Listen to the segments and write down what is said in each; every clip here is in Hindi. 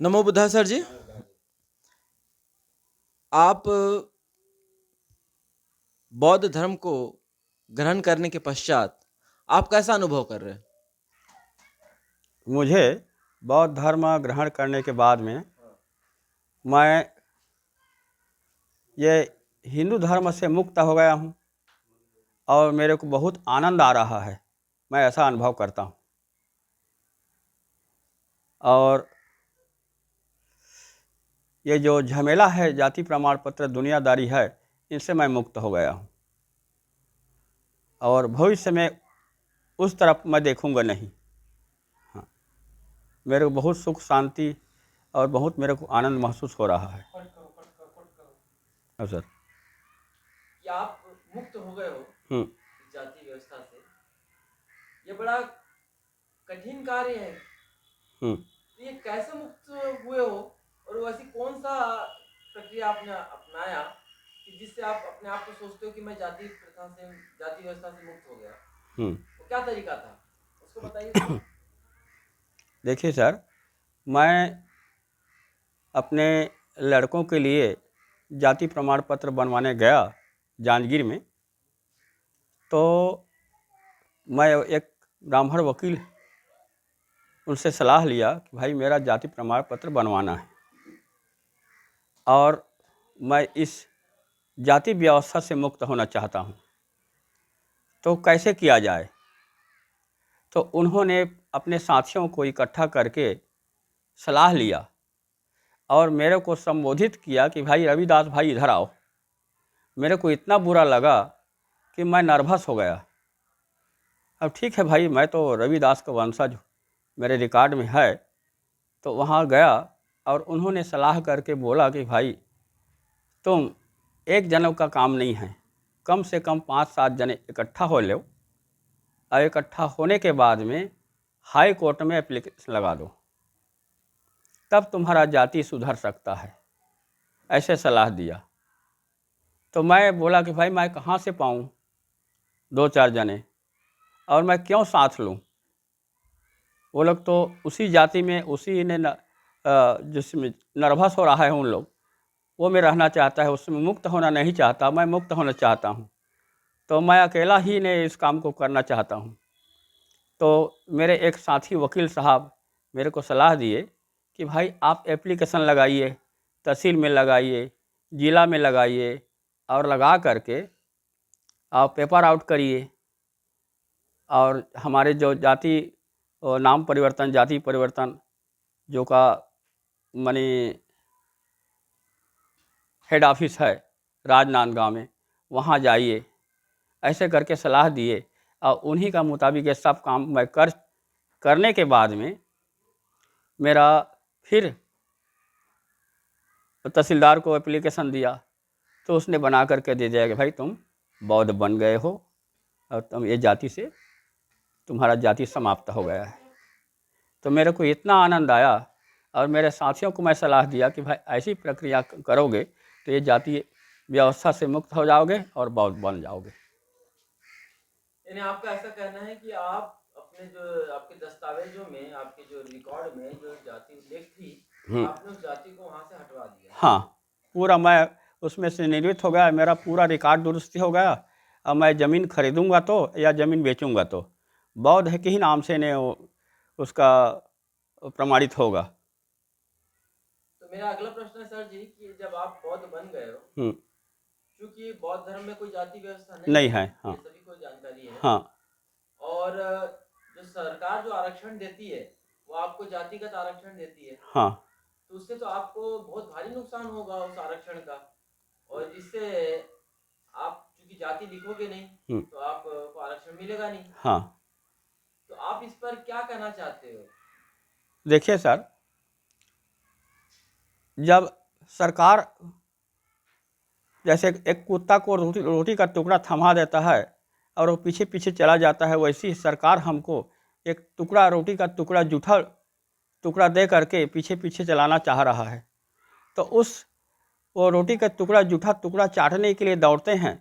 नमो बुद्धा सर जी। आप बौद्ध धर्म को ग्रहण करने के पश्चात आप कैसा अनुभव कर रहे हैं? मुझे बौद्ध धर्म ग्रहण करने के बाद में मैं ये हिंदू धर्म से मुक्त हो गया हूँ और मेरे को बहुत आनंद आ रहा है। मैं ऐसा अनुभव करता हूँ और ये जो झमेला है जाति प्रमाण पत्र दुनियादारी है, इनसे मैं मुक्त हो गया हूँ और भविष्य में उस तरफ मैं देखूँगा नहीं। हाँ, मेरे को बहुत सुख शांति और बहुत मेरे को आनंद महसूस हो रहा है। हाँ सर। कि आप मुक्त हो गए हो हम्म। जाति व्यवस्था से, ये बड़ा कठिन कार्य है। हम्म। तो ये कैसे मुक्त हुए हो और वैसी कौन सा प्रक्रिया आपने अपनाया कि जिससे आप अपने आप को सोचते हो कि मैं जाति प्रथा से, जाति व्यवस्था से मुक्त हो गया? वो क्या तरीका था, उसको बताइए थोड़ा। देखिए सर, मैं अपने लड़कों के लिए जाति प्रमाण पत्र बनवाने गया जांजगीर में, तो मैं एक ब्राह्मण वकील उनसे सलाह लिया कि भाई मेरा जाति प्रमाण पत्र बनवाना है और मैं इस जाति व्यवस्था से मुक्त होना चाहता हूँ, तो कैसे किया जाए। तो उन्होंने अपने साथियों को इकट्ठा करके सलाह लिया और मेरे को संबोधित किया कि भाई रविदास भाई इधर आओ। मेरे को इतना बुरा लगा कि मैं नर्वस हो गया। अब ठीक है भाई, मैं तो रविदास का वंशज, मेरे रिकॉर्ड में है। तो वहाँ गया और उन्होंने सलाह करके बोला कि भाई तुम एक जनों का काम नहीं है, कम से कम 5-7 जने इकट्ठा हो लो और इकट्ठा होने के बाद में हाई कोर्ट में एप्लीकेशन लगा दो, तब तुम्हारा जाति सुधर सकता है। ऐसे सलाह दिया। तो मैं बोला कि भाई मैं कहाँ से पाऊँ 2-4 जने और मैं क्यों साथ लूँ। वो लोग तो उसी जाति में उसी ने जिसमें नर्वस हो रहा है उन लोग, वो में रहना चाहता है, उसमें मुक्त होना नहीं चाहता। मैं मुक्त होना चाहता हूँ, तो मैं अकेला ही ने इस काम को करना चाहता हूँ। तो मेरे एक साथी वकील साहब मेरे को सलाह दिए कि भाई आप एप्लीकेशन लगाइए, तहसील में लगाइए, ज़िला में लगाइए और लगा करके आप पेपर आउट करिए और हमारे जो जाति नाम परिवर्तन, जाति परिवर्तन जो का माने हेड ऑफिस है राजनांदगांव में, वहाँ जाइए। ऐसे करके सलाह दिए और उन्हीं का मुताबिक ये सब काम मैं करने के बाद में मेरा फिर तहसीलदार को एप्लीकेशन दिया, तो उसने बना करके दे दिया कि भाई तुम बौद्ध बन गए हो और तुम ये जाति से, तुम्हारा जाति समाप्त हो गया है। तो मेरे को इतना आनंद आया और मेरे साथियों को मैं सलाह दिया कि भाई ऐसी प्रक्रिया करोगे तो ये जाति व्यवस्था से मुक्त हो जाओगे और बौद्ध बन जाओगे। यानी आपका ऐसा कहना है कि आप अपने जो आपके दस्तावेजों में, आपके जो रिकॉर्ड में जो जाति उल्लेख थी, आपने उस जाति को वहां से हटवा दिया। हाँ, पूरा मैं उसमें से निर्मित हो गया, मेरा पूरा रिकॉर्ड दुरुस्ती हो गया। अब मैं ज़मीन खरीदूंगा तो या ज़मीन बेचूंगा तो बौद्ध है के ही नाम से ने उसका प्रमाणित होगा। तो मेरा अगला प्रश्न है सर जी कि जब आप बौद्ध बन गए हो, क्योंकि बौद्ध धर्म में कोई जाति व्यवस्था नहीं है, हाँ। ये सभी को जानकारी है। हाँ। और जो सरकार जो आरक्षण देती है वो आपको जातिगत आरक्षण देती है। हाँ। तो उससे तो आपको बहुत भारी नुकसान होगा उस आरक्षण का, और जिससे आप चूंकि जाति लिखोगे नहीं तो आपको आरक्षण मिलेगा नहीं। हाँ। तो आप इस पर क्या कहना चाहते हो? देखिए सर, जब सरकार जैसे एक कुत्ता को रोटी का टुकड़ा थमा देता है और वो पीछे पीछे चला जाता है, वैसी ही सरकार हमको एक टुकड़ा, रोटी का टुकड़ा, जूठा टुकड़ा दे करके पीछे पीछे चलाना चाह रहा है। तो वो रोटी का टुकड़ा, जूठा टुकड़ा चाटने के लिए दौड़ते हैं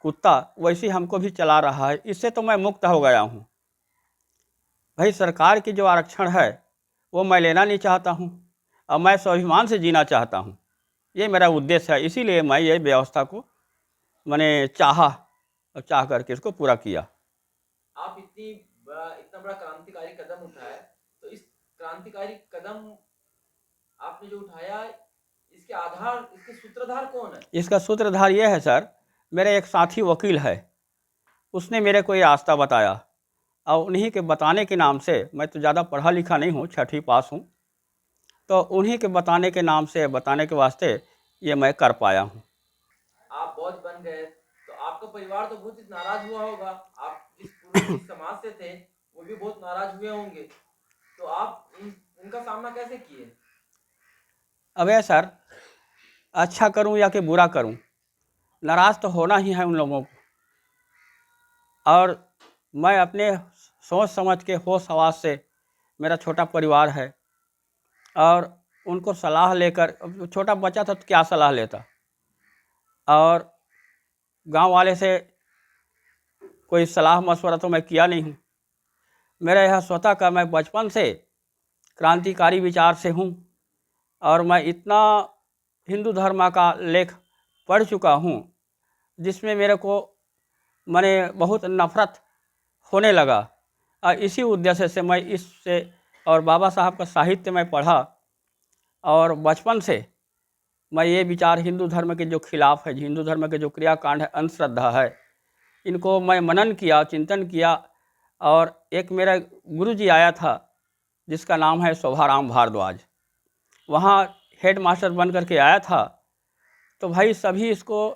कुत्ता, वैसे ही हमको भी चला रहा है। इससे तो मैं मुक्त हो गया हूँ। भाई सरकार की जो आरक्षण है वो मैं लेना नहीं चाहता हूँ। और मैं स्वाभिमान से जीना चाहता हूँ। ये मेरा उद्देश्य है, इसीलिए मैं ये व्यवस्था को मैंने चाहा और चाह करके इसको पूरा किया। आप इतना बड़ा क्रांतिकारी कदम उठाए, तो इस क्रांतिकारी कदम आपने जो उठाया, इसके आधार, इसके सूत्रधार कौन है? इसका सूत्रधार ये है सर, मेरे एक साथी वकील है, उसने मेरे को ये रास्ता बताया और उन्हीं के बताने के नाम से, मैं तो ज़्यादा पढ़ा लिखा नहीं हूँ, 6वीं पास हूँ, तो उन्हीं के बताने के नाम से, बताने के वास्ते ये मैं कर पाया हूँ। आप बौद्ध बन गए तो आपका परिवार तो बहुत नाराज हुआ होगा। आप जिस समाज से थे वो भी बहुत नाराज हुए होंगे, तो आप उनका सामना कैसे किए? अबे सर, अच्छा करूं या कि बुरा करूं, नाराज़ तो होना ही है उन लोगों को। और मैं अपने सोच समझ के, होश हवास से, मेरा छोटा परिवार है और उनको सलाह लेकर, छोटा बच्चा था तो क्या सलाह लेता, और गांव वाले से कोई सलाह मशवरा तो मैं किया नहीं हूँ। मेरा यह स्वतः का, मैं बचपन से क्रांतिकारी विचार से हूँ और मैं इतना हिंदू धर्म का लेख पढ़ चुका हूँ जिसमें मेरे को मैंने बहुत नफ़रत होने लगा। और इसी उद्देश्य से मैं इससे, और बाबा साहब का साहित्य मैं पढ़ा और बचपन से मैं ये विचार, हिंदू धर्म के जो खिलाफ है, हिंदू धर्म के जो क्रियाकांड है, अंधश्रद्धा है, इनको मैं मनन किया, चिंतन किया। और एक मेरा गुरु जी आया था जिसका नाम है शोभाराम भारद्वाज, वहाँ हेड मास्टर बन करके आया था। तो भाई सभी इसको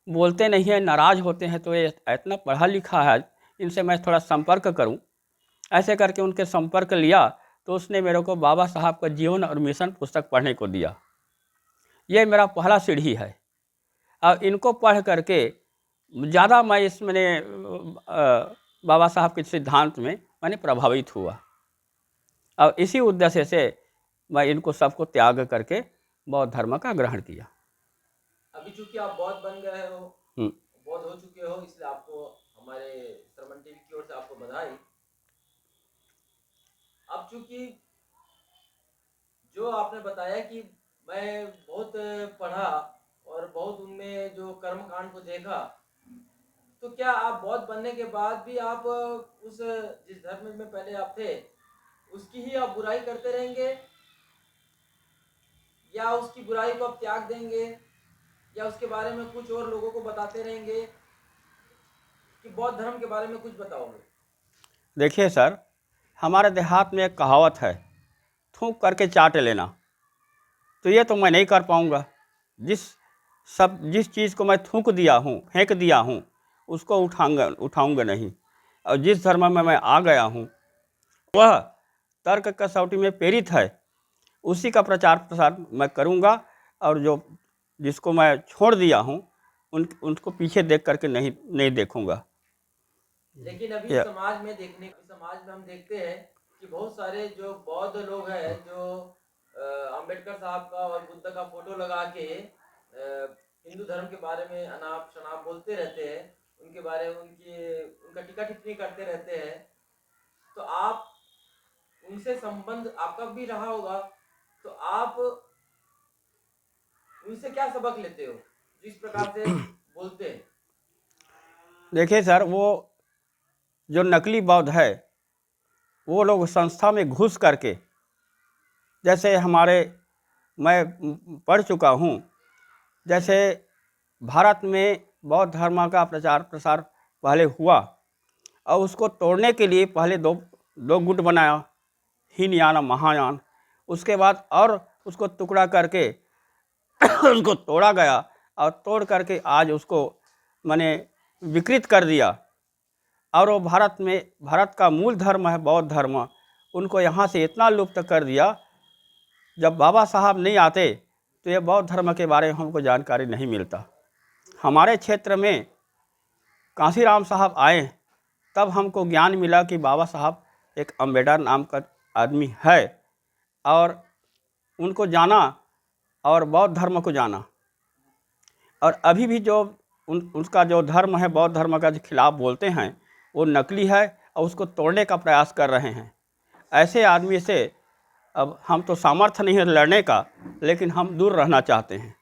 बोलते नहीं हैं, नाराज़ होते हैं, तो ये इतना पढ़ा लिखा है, इनसे मैं थोड़ा संपर्क करूं। ऐसे करके उनके संपर्क लिया तो उसने मेरे को बाबा साहब का जीवन और मिशन पुस्तक पढ़ने को दिया। ये मेरा पहला सीढ़ी है और इनको पढ़ करके ज़्यादा मैं इस मैंने बाबा साहब के सिद्धांत में मैंने प्रभावित हुआ और इसी उद्देश्य से मैं इनको सबको त्याग करके बौद्ध धर्म का ग्रहण किया। अभी चूंकि आप बौद्ध बन गए हो, बौद्ध हो चुके हो, इसलिए आपको हमारे श्रवण टीवी की ओर से आपको बधाई। अब चूंकि जो आपने बताया कि मैं बहुत पढ़ा और बहुत उनमें जो कर्म कांड को देखा, तो क्या आप बौद्ध बनने के बाद भी आप उस जिस धर्म में पहले आप थे उसकी ही आप बुराई करते रहेंगे, या उसकी बुराई को आप त्याग देंगे, या उसके बारे में कुछ और लोगों को बताते रहेंगे, कि बौद्ध धर्म के बारे में कुछ बताओगे? देखिए सर, हमारे देहात में एक कहावत है, थूक करके चाट लेना। तो ये तो मैं नहीं कर पाऊँगा। जिस चीज़ को मैं थूक दिया हूँ, फेंक दिया हूँ, उसको उठाऊँगा नहीं। और जिस धर्म में मैं आ गया हूँ वह तर्क कसौटी में प्रेरित है, उसी का प्रचार प्रसार मैं करूँगा। और जिसको मैं छोड़ दिया हूँ उनको पीछे देख करके नहीं देखूँगा। लेकिन अभी समाज में हम देखते हैं कि बहुत सारे जो बौद्ध लोग हैं, जो अंबेडकर साहब का और बुद्ध का फोटो लगा के हिंदू धर्म के बारे में अनाप शनाप बोलते रहते हैं, उनके बारे में उनका टीका टिप्पणी करते रहते हैं। तो आप उनसे संबंध आपका भी रहा होगा, तो आप उनसे क्या सबक लेते हो जिस प्रकार से बोलते हैं? देखिए सर, वो जो नकली बौद्ध है, वो लोग संस्था में घुस करके, जैसे मैं पढ़ चुका हूँ, जैसे भारत में बौद्ध धर्म का प्रचार प्रसार पहले हुआ और उसको तोड़ने के लिए पहले दो गुट बनाया, हीनयान और महायान। उसके बाद और उसको टुकड़ा करके उसको तोड़ा गया और तोड़ करके आज उसको मैंने विकृत कर दिया। और वो भारत का मूल धर्म है बौद्ध धर्म, उनको यहाँ से इतना लुप्त कर दिया। जब बाबा साहब नहीं आते तो ये बौद्ध धर्म के बारे में हमको जानकारी नहीं मिलता। हमारे क्षेत्र में कांसीराम साहब आए तब हमको ज्ञान मिला कि बाबा साहब एक अम्बेडकर नाम का आदमी है, और उनको जाना और बौद्ध धर्म को जाना। और अभी भी जो उनका जो धर्म है, बौद्ध धर्म का जो खिलाफ बोलते हैं, वो नकली है और उसको तोड़ने का प्रयास कर रहे हैं। ऐसे आदमी से अब हम तो सामर्थ्य नहीं है लड़ने का, लेकिन हम दूर रहना चाहते हैं।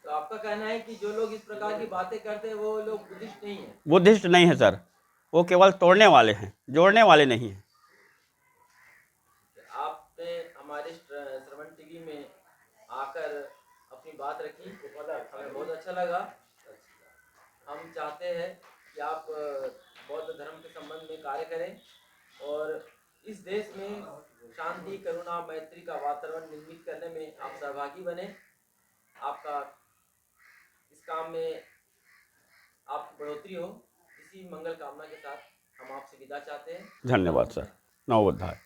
तो आपका कहना है कि जो लोग इस प्रकार की बातें करते हैं वो लोग बुद्धिस्ट नहीं है? बुद्धिस्ट नहीं है सर, वो केवल तोड़ने वाले हैं, जोड़ने वाले नहीं हैं। आपने हमारे श्रवण टीवी में आकर अपनी बात रखी, हमें बहुत अच्छा लगा। हम चाहते हैं कि आप बौद्ध धर्म के संबंध में कार्य करें और इस देश में शांति, करुणा, मैत्री का वातावरण निर्मित करने में आप सहभागी बने। आपका इस काम में आपकी बढ़ोतरी हो, इसी मंगल कामना के साथ हम आपसे विदा चाहते हैं। धन्यवाद सर। नमो बुद्धाय।